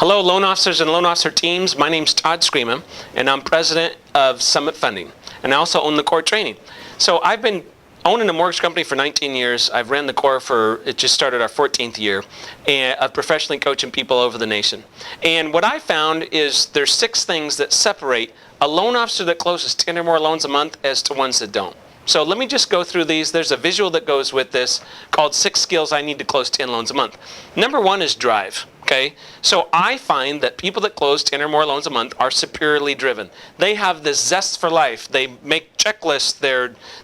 Hello, loan officers and loan officer teams. My name's Todd Scrima, and I'm president of Summit Funding, and I also own the core training. So I've been owning a mortgage company for 19 years. I've ran the core it just started our 14th year, and of professionally coaching people over the nation. And what I found is there's 6 things that separate a loan officer that closes 10 or more loans a month as to ones that don't. So let me just go through these. There's a visual that goes with this called 6 skills I need to close 10 loans a month. Number 1 is drive. Okay, so I find that people that close 10 or more loans a month are superiorly driven. They have this zest for life. They make checklists.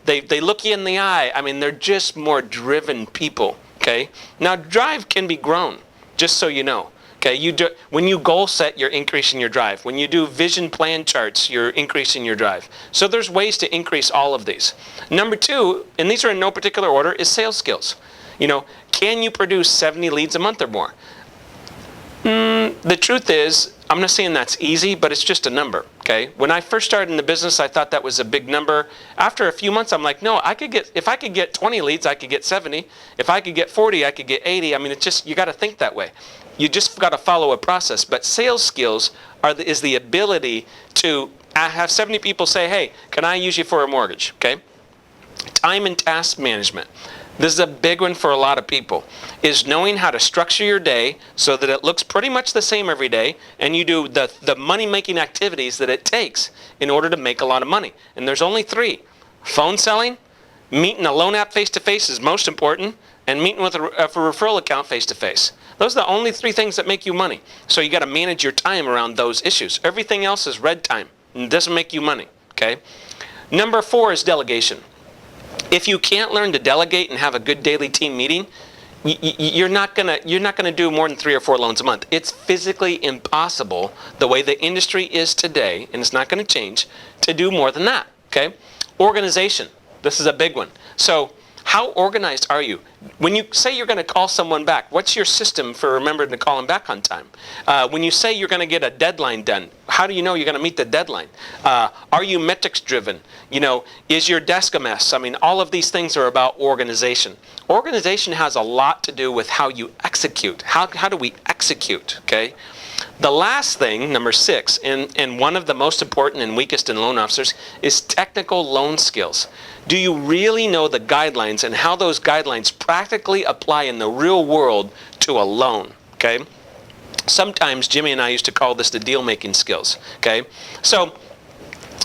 They look you in the eye. I mean, they're just more driven people. Okay, now drive can be grown, just so you know. Okay, when you goal set, you're increasing your drive. When you do vision plan charts, you're increasing your drive. So there's ways to increase all of these. Number 2, and these are in no particular order, is sales skills. You know, can you produce 70 leads a month or more? The truth is, I'm not saying that's easy, but it's just a number, okay? When I first started in the business, I thought that was a big number. After a few months, I'm like, no, if I could get 20 leads, I could get 70. If I could get 40, I could get 80. I mean, it's just, you got to think that way. You just got to follow a process. But sales skills is the ability to have 70 people say, hey, can I use you for a mortgage, okay? Time and task management. This is a big one for a lot of people, is knowing how to structure your day so that it looks pretty much the same every day, and you do the money-making activities that it takes in order to make a lot of money. And there's only 3. Phone selling, meeting a loan app face-to-face is most important, and meeting with a referral account face-to-face. Those are the only 3 things that make you money. So you got to manage your time around those issues. Everything else is red time, and it doesn't make you money, okay? Number 4 is delegation. If you can't learn to delegate and have a good daily team meeting, you're not gonna do more than 3 or 4 loans a month. It's physically impossible, the way the industry is today, and it's not going to change, to do more than that. Okay, organization. This is a big one. So, how organized are you? When you say you're going to call someone back, what's your system for remembering to call them back on time? When you say you're going to get a deadline done, how do you know you're going to meet the deadline? Are you metrics driven? You know, is your desk a mess? I mean, all of these things are about organization. Organization has a lot to do with how you execute. How do we execute, okay? The last thing, number 6, and one of the most important and weakest in loan officers, is technical loan skills. Do you really know the guidelines and how those guidelines practically apply in the real world to a loan, okay? Sometimes Jimmy and I used to call this the deal-making skills, okay? So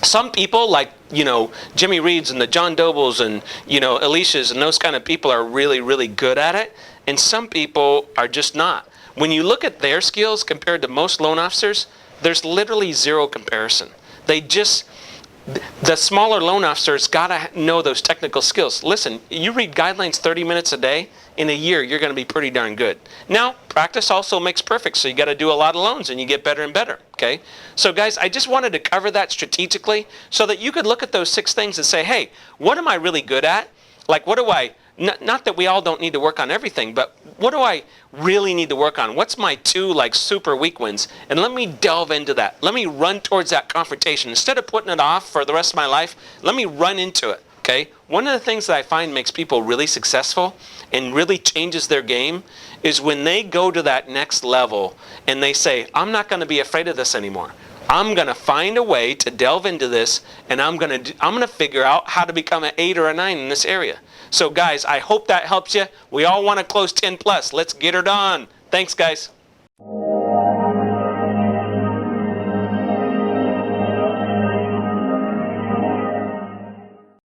some people, like, you know, Jimmy Reeds and the John Dobles and, you know, Alicia's and those kind of people are really, really good at it, and some people are just not. When you look at their skills compared to most loan officers, there's literally zero comparison. The smaller loan officers got to know those technical skills. Listen, you read guidelines 30 minutes a day, in a year you're going to be pretty darn good. Now, practice also makes perfect, so you got to do a lot of loans and you get better and better, okay? So guys, I just wanted to cover that strategically so that you could look at those 6 things and say, hey, what am I really good at? Like, what do I, not that we all don't need to work on everything, but what do I really need to work on? What's my 2 like super weak ones? And let me delve into that. Let me run towards that confrontation. Instead of putting it off for the rest of my life, let me run into it, okay? One of the things that I find makes people really successful and really changes their game is when they go to that next level and they say, I'm not going to be afraid of this anymore. I'm going to find a way to delve into this, and I'm going to figure out how to become an 8 or a 9 in this area. So guys, I hope that helps you. We all want to close 10 plus. Let's get her done. Thanks, guys.